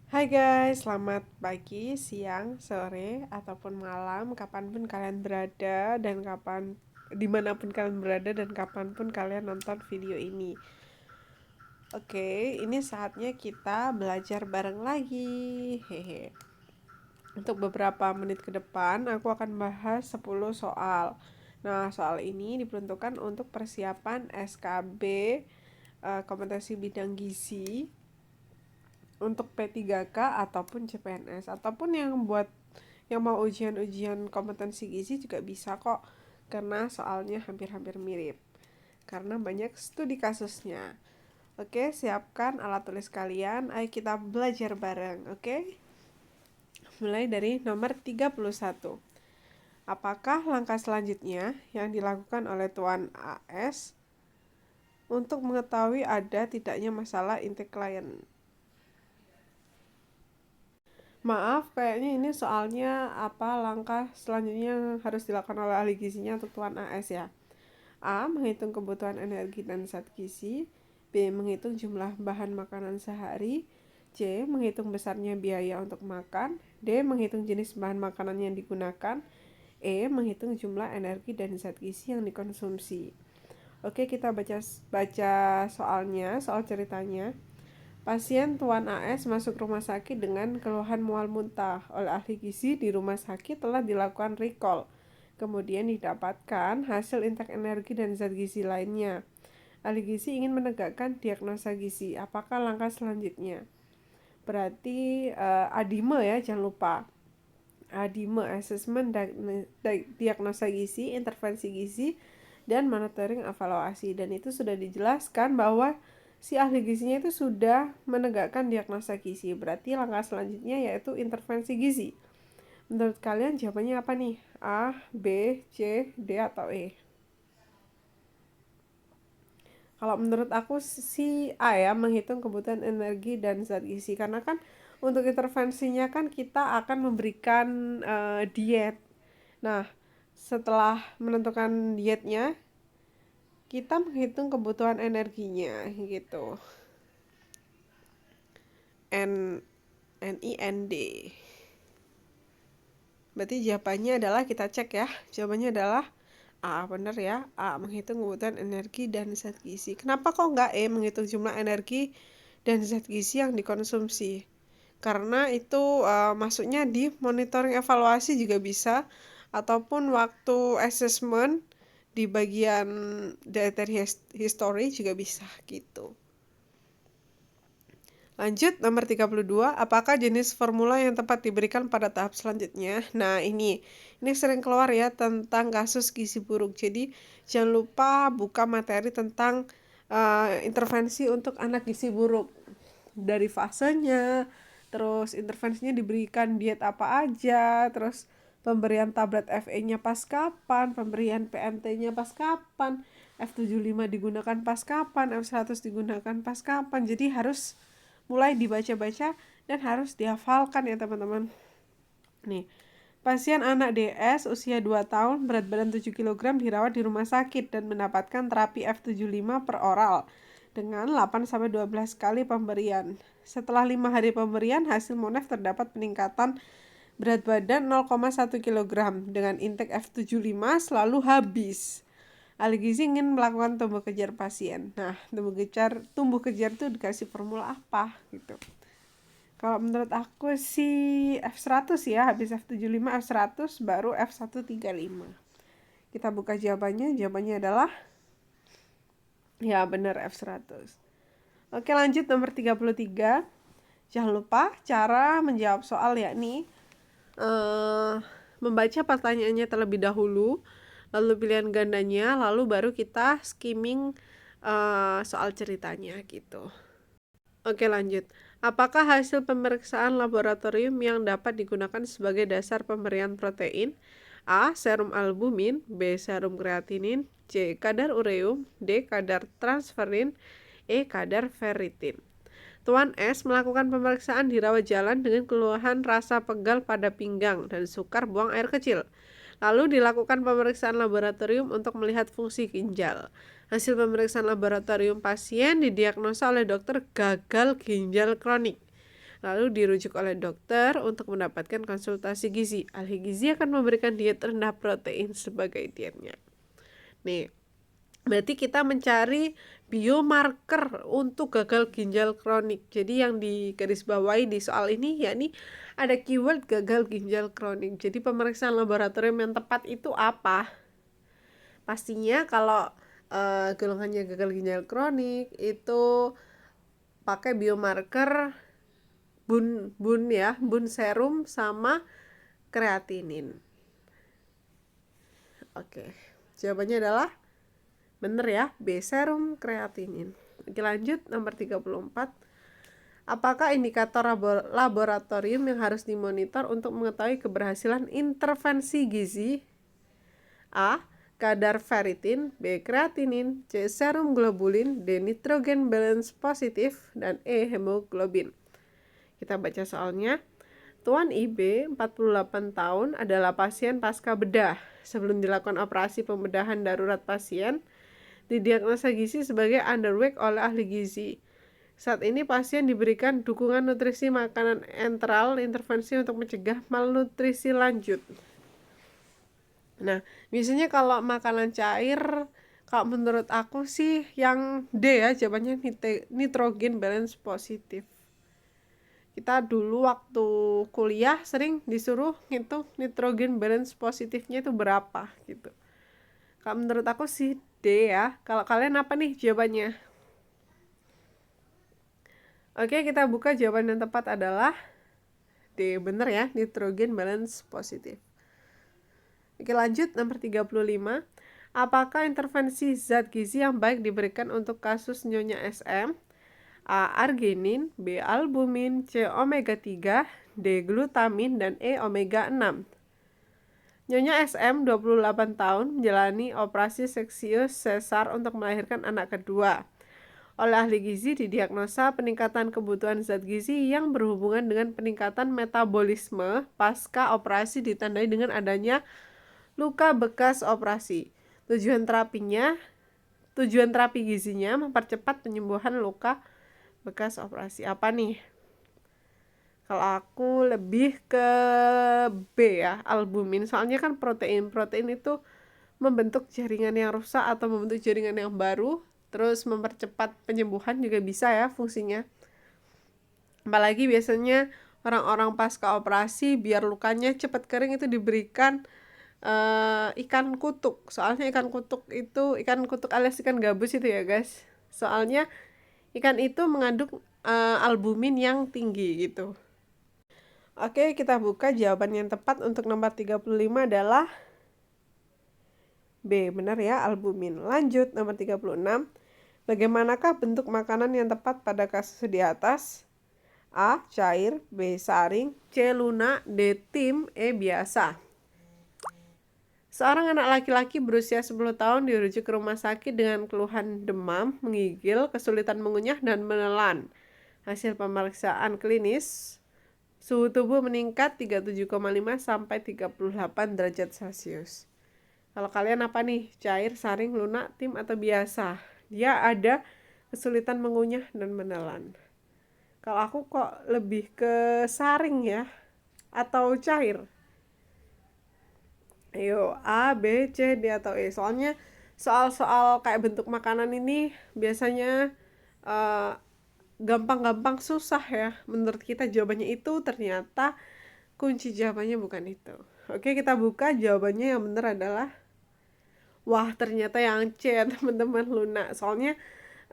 Hai guys, selamat pagi, siang, sore, ataupun malam, kapanpun kalian berada dan dimanapun kalian berada dan kapanpun kalian nonton video ini. Oke, ini saatnya kita belajar bareng lagi. Hehe. Untuk beberapa menit ke depan, aku akan bahas 10 soal. Nah, soal ini diperuntukkan untuk persiapan SKB, kompetensi bidang gizi, untuk P3K ataupun CPNS ataupun yang mau ujian-ujian kompetensi gizi juga bisa kok, karena soalnya hampir-hampir mirip karena banyak studi kasusnya. Oke, siapkan alat tulis kalian, ayo kita belajar bareng. Oke, mulai dari nomor 31. Apakah langkah selanjutnya yang dilakukan oleh Tuan AS untuk mengetahui ada tidaknya masalah intake klien? Maaf, kayaknya ini soalnya apa langkah selanjutnya yang harus dilakukan oleh ahli gizinya untuk Tuan AS ya. A. Menghitung kebutuhan energi dan zat gizi. B. Menghitung jumlah bahan makanan sehari. C. Menghitung besarnya biaya untuk makan. D. Menghitung jenis bahan makanan yang digunakan. E. Menghitung jumlah energi dan zat gizi yang dikonsumsi. Oke, kita baca soal ceritanya. Pasien Tuan AS masuk rumah sakit dengan keluhan mual muntah. Oleh ahli gizi di rumah sakit telah dilakukan recall. Kemudian didapatkan hasil intake energi dan zat gizi lainnya. Ahli gizi ingin menegakkan diagnosa gizi. Apakah langkah selanjutnya? Berarti ADIME ya, jangan lupa. ADIME, Assessment Diagnosa Gizi, Intervensi Gizi, dan Monitoring Evaluasi. Dan itu sudah dijelaskan bahwa si ahli gizinya itu sudah menegakkan diagnosa gizi. Berarti langkah selanjutnya yaitu intervensi gizi. Menurut kalian jawabannya apa nih? A, B, C, D, atau E? Kalau menurut aku si A ya, menghitung kebutuhan energi dan zat gizi. Karena kan untuk intervensinya kan kita akan memberikan diet. Nah, setelah menentukan dietnya, kita menghitung kebutuhan energinya gitu. NIND. Berarti jawabannya adalah, kita cek ya. Jawabannya adalah A, benar ya. A, menghitung kebutuhan energi dan zat gizi. Kenapa kok nggak E, menghitung jumlah energi dan zat gizi yang dikonsumsi? Karena itu masuknya di monitoring evaluasi juga bisa, ataupun waktu assessment di bagian dietary history juga bisa gitu. Lanjut, nomor 32. Apakah jenis formula yang tepat diberikan pada tahap selanjutnya? Nah, ini sering keluar ya tentang kasus gizi buruk. Jadi, jangan lupa buka materi tentang intervensi untuk anak gizi buruk. Dari fasenya, terus intervensinya diberikan diet apa aja, terus pemberian tablet FE-nya pas kapan, pemberian PMT-nya pas kapan, F75 digunakan pas kapan, F100 digunakan pas kapan. Jadi harus mulai dibaca-baca dan harus dihafalkan ya teman-teman. Nih, pasien anak DS usia 2 tahun, berat badan 7 kg dirawat di rumah sakit dan mendapatkan terapi F75 per oral dengan 8-12 kali pemberian. Setelah 5 hari pemberian, hasil MONEF terdapat peningkatan berat badan 0,1 kg dengan intake F75 selalu habis. Ahli gizi ingin melakukan tumbuh kejar pasien. Nah, tumbuh kejar itu dikasih formula apa gitu. Kalau menurut aku sih F100 ya, habis F75 F100 baru F135. Kita buka jawabannya. Jawabannya adalah ya benar, F100. Oke, lanjut nomor 33. Jangan lupa cara menjawab soal, yakni membaca pertanyaannya terlebih dahulu, lalu pilihan gandanya, lalu baru kita skimming soal ceritanya gitu. Oke, lanjut. Apakah hasil pemeriksaan laboratorium yang dapat digunakan sebagai dasar pemberian protein? A. Serum albumin. B. Serum kreatinin. C. Kadar ureum. D. Kadar transferin. E. Kadar ferritin. Tuan S melakukan pemeriksaan di rawat jalan dengan keluhan rasa pegal pada pinggang dan sukar buang air kecil. Lalu dilakukan pemeriksaan laboratorium untuk melihat fungsi ginjal. Hasil pemeriksaan laboratorium pasien didiagnosa oleh dokter gagal ginjal kronik. Lalu dirujuk oleh dokter untuk mendapatkan konsultasi gizi. Ahli gizi akan memberikan diet rendah protein sebagai dietnya. Nih, berarti kita mencari biomarker untuk gagal ginjal kronik. Jadi yang digarisbawahi di soal ini yakni ada keyword gagal ginjal kronik. Jadi pemeriksaan laboratorium yang tepat itu apa? Pastinya kalau golongannya gagal ginjal kronik itu pakai biomarker bun serum sama kreatinin. Oke, jawabannya adalah bener ya, B serum kreatinin. Oke, lanjut nomor 34. Apakah indikator laboratorium yang harus dimonitor untuk mengetahui keberhasilan intervensi gizi? A. Kadar ferritin, B. Kreatinin, C. Serum globulin, D. Nitrogen balance positif, dan E. Hemoglobin. Kita baca soalnya. Tuan IB, 48 tahun, adalah pasien pasca bedah. Sebelum dilakukan operasi pembedahan darurat pasien, didiagnosa gizi sebagai underweight oleh ahli gizi. Saat ini pasien diberikan dukungan nutrisi makanan enteral intervensi untuk mencegah malnutrisi lanjut. Nah, biasanya kalau makanan cair, kalau menurut aku sih yang D ya, jawabannya nitrogen balance positif. Kita dulu waktu kuliah sering disuruh ngitung nitrogen balance positifnya itu berapa gitu. Kalau menurut aku sih D ya. Kalau kalian apa nih jawabannya? Oke, kita buka jawaban yang tepat adalah D, bener ya, nitrogen balance positif. Oke, lanjut nomor 35. Apakah intervensi zat gizi yang baik diberikan untuk kasus Nyonya SM? A. Arginin, B. Albumin, C. Omega 3, D. Glutamin, dan E. Omega 6. Nyonya SM 28 tahun menjalani operasi seksius sesar untuk melahirkan anak kedua. Oleh ahli gizi didiagnosa peningkatan kebutuhan zat gizi yang berhubungan dengan peningkatan metabolisme pasca operasi ditandai dengan adanya luka bekas operasi. Tujuan terapi gizinya mempercepat penyembuhan luka bekas operasi. Apa nih? Kalau aku lebih ke B ya, albumin. Soalnya kan protein itu membentuk jaringan yang rusak atau membentuk jaringan yang baru, terus mempercepat penyembuhan juga bisa ya fungsinya. Apalagi biasanya orang-orang pasca operasi biar lukanya cepat kering itu diberikan ikan kutuk. Soalnya ikan kutuk alias ikan gabus itu ya guys. Soalnya ikan itu mengandung albumin yang tinggi gitu. Oke, kita buka jawaban yang tepat untuk nomor 35 adalah B, benar ya, albumin. Lanjut nomor 36. Bagaimanakah bentuk makanan yang tepat pada kasus di atas? A. Cair, B. Saring, C. Lunak, D. Tim, E. Biasa. Seorang anak laki-laki berusia 10 tahun dirujuk ke rumah sakit dengan keluhan demam, menggigil, kesulitan mengunyah, dan menelan. Hasil pemeriksaan klinis, suhu tubuh meningkat 37,5 sampai 38 derajat Celcius. Kalau kalian apa nih? Cair, saring, lunak, tim, atau biasa? Dia ada kesulitan mengunyah dan menelan. Kalau aku kok lebih ke saring ya, atau cair? Ayo, A, B, C, D, atau E. Soalnya soal-soal kayak bentuk makanan ini biasanya gampang-gampang susah ya. Menurut kita jawabannya itu, ternyata kunci jawabannya bukan itu. Oke, kita buka jawabannya yang benar adalah wah, ternyata yang C ya teman-teman, lunak. Soalnya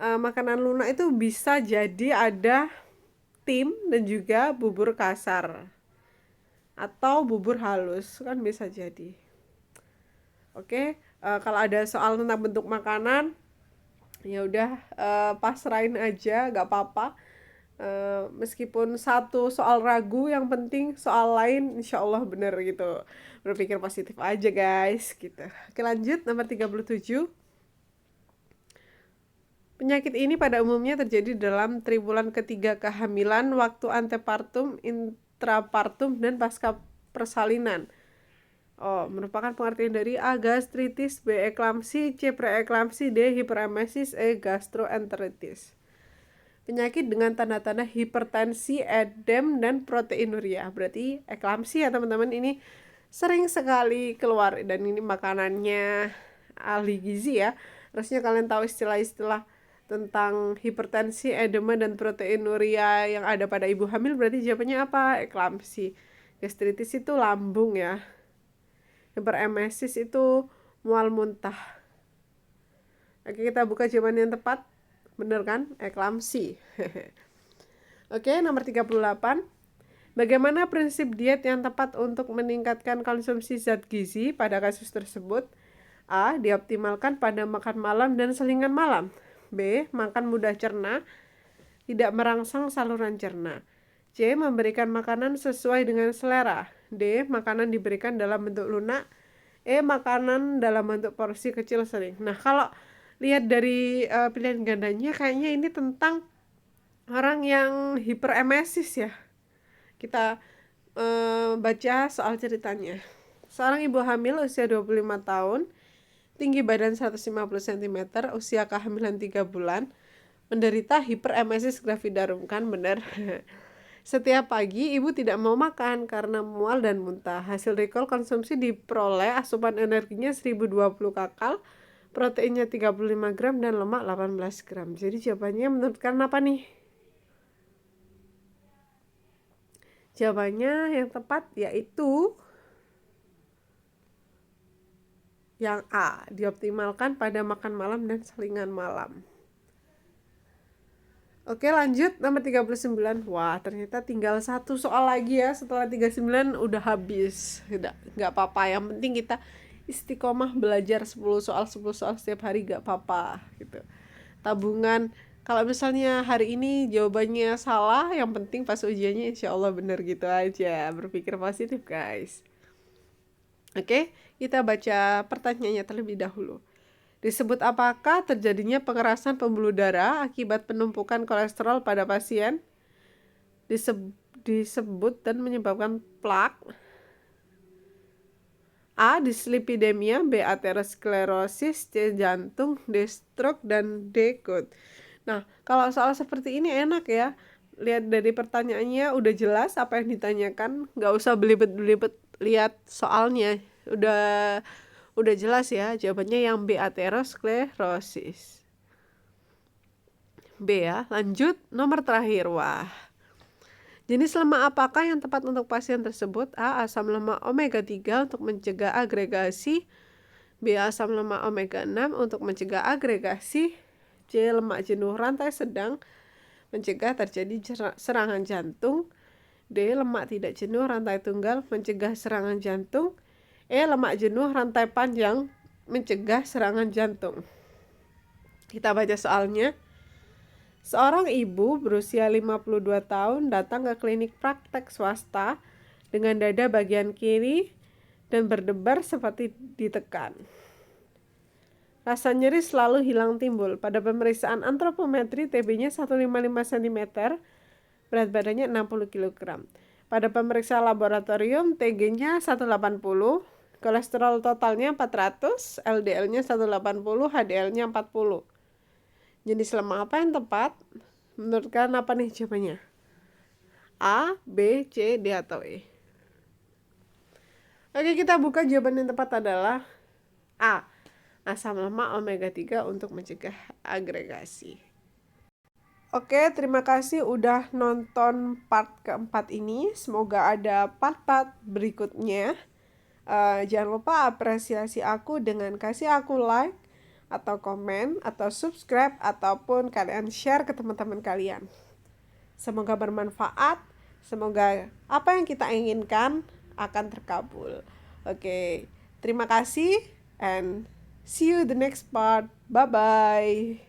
makanan lunak itu bisa jadi ada tim dan juga bubur kasar atau bubur halus, kan bisa jadi. Oke, kalau ada soal tentang bentuk makanan, ya udah pasrahin aja, gak apa-apa. Meskipun satu soal ragu, yang penting soal lain insya Allah bener gitu. Berpikir positif aja guys gitu. Oke, lanjut nomor 37. Penyakit ini pada umumnya terjadi dalam triwulan ketiga kehamilan, waktu antepartum, intrapartum, dan pasca persalinan. Merupakan pengertian dari A. Gastritis, B. Eklamsi, C. Preeklamsi, D. Hiperemesis, E. Gastroenteritis. penyakit dengan tanda-tanda hipertensi, edem, dan proteinuria. Berarti eklamsi ya teman-teman, ini sering sekali keluar dan ini makanannya ahli gizi ya. Harusnya kalian tahu istilah-istilah tentang hipertensi, edema, dan proteinuria yang ada pada ibu hamil. Berarti jawabannya apa? Eklamsi. Gastritis itu lambung ya. Hiperemesis itu mual muntah. Oke, kita buka jawaban yang tepat. Bener kan? Eklamsi. Oke, nomor 38. Bagaimana prinsip diet yang tepat untuk meningkatkan konsumsi zat gizi pada kasus tersebut? A. Dioptimalkan pada makan malam dan selingan malam. B. Makan mudah cerna, tidak merangsang saluran cerna. C. Memberikan makanan sesuai dengan selera. D. Makanan diberikan dalam bentuk lunak. E. Makanan dalam bentuk porsi kecil sering. Nah, kalau lihat dari pilihan gandanya, kayaknya ini tentang orang yang hiperemesis ya. Kita baca soal ceritanya. Seorang ibu hamil usia 25 tahun, tinggi badan 150 cm, usia kehamilan 3 bulan, menderita hiperemesis gravidarum, kan benar? Setiap pagi ibu tidak mau makan karena mual dan muntah. Hasil recall konsumsi diperoleh asupan energinya 1020 kakal, proteinnya 35 gram, dan lemak 18 gram. Jadi jawabannya menurut kalian apa nih? Jawabannya yang tepat yaitu yang A, dioptimalkan pada makan malam dan selingan malam. Oke, lanjut nomor 39. Wah, ternyata tinggal satu soal lagi ya. Setelah 39 udah habis. Nggak apa-apa, yang penting kita istiqomah belajar 10 soal setiap hari, nggak apa-apa gitu. Tabungan, kalau misalnya hari ini jawabannya salah, yang penting pas ujiannya insya Allah benar, gitu aja. Berpikir positif guys. Oke, kita baca pertanyaannya terlebih dahulu. Disebut apakah terjadinya pengerasan pembuluh darah akibat penumpukan kolesterol pada pasien? Disebut dan menyebabkan plak. A. Dislipidemia, B. Aterosklerosis, C. Jantung, D. Stroke, dan D. Gout. Nah, kalau soal seperti ini enak ya. Lihat dari pertanyaannya udah jelas apa yang ditanyakan, nggak usah belibet-belibet lihat soalnya. Udah jelas ya, jawabannya yang B, aterosklerosis. B ya, lanjut nomor terakhir. Wah, jenis lemak apakah yang tepat untuk pasien tersebut? A. Asam lemak omega 3 untuk mencegah agregasi. B. Asam lemak omega 6 untuk mencegah agregasi. C. Lemak jenuh rantai sedang mencegah terjadi serangan jantung. D. Lemak tidak jenuh rantai tunggal mencegah serangan jantung. E. Lemak jenuh rantai panjang mencegah serangan jantung. Kita baca soalnya. Seorang ibu berusia 52 tahun datang ke klinik praktek swasta dengan dada bagian kiri dan berdebar seperti ditekan. Rasa nyeri selalu hilang timbul. Pada pemeriksaan antropometri, TB-nya 155 cm, berat badannya 60 kg. Pada pemeriksaan laboratorium, TG-nya 180, kolesterol totalnya 400, LDL-nya 180, HDL-nya 40. Jenis lemak apa yang tepat? Menurut kalian apa nih jawabannya? A, B, C, D, atau E? Oke, kita buka jawaban yang tepat adalah A. Asam lemak omega 3 untuk mencegah agregasi. Oke, terima kasih udah nonton part keempat ini. Semoga ada part-part berikutnya. Jangan lupa apresiasi aku dengan kasih aku like atau komen atau subscribe ataupun kalian share ke teman-teman kalian. Semoga bermanfaat. Semoga apa yang kita inginkan akan terkabul. Oke, terima kasih and see you the next part. Bye-bye.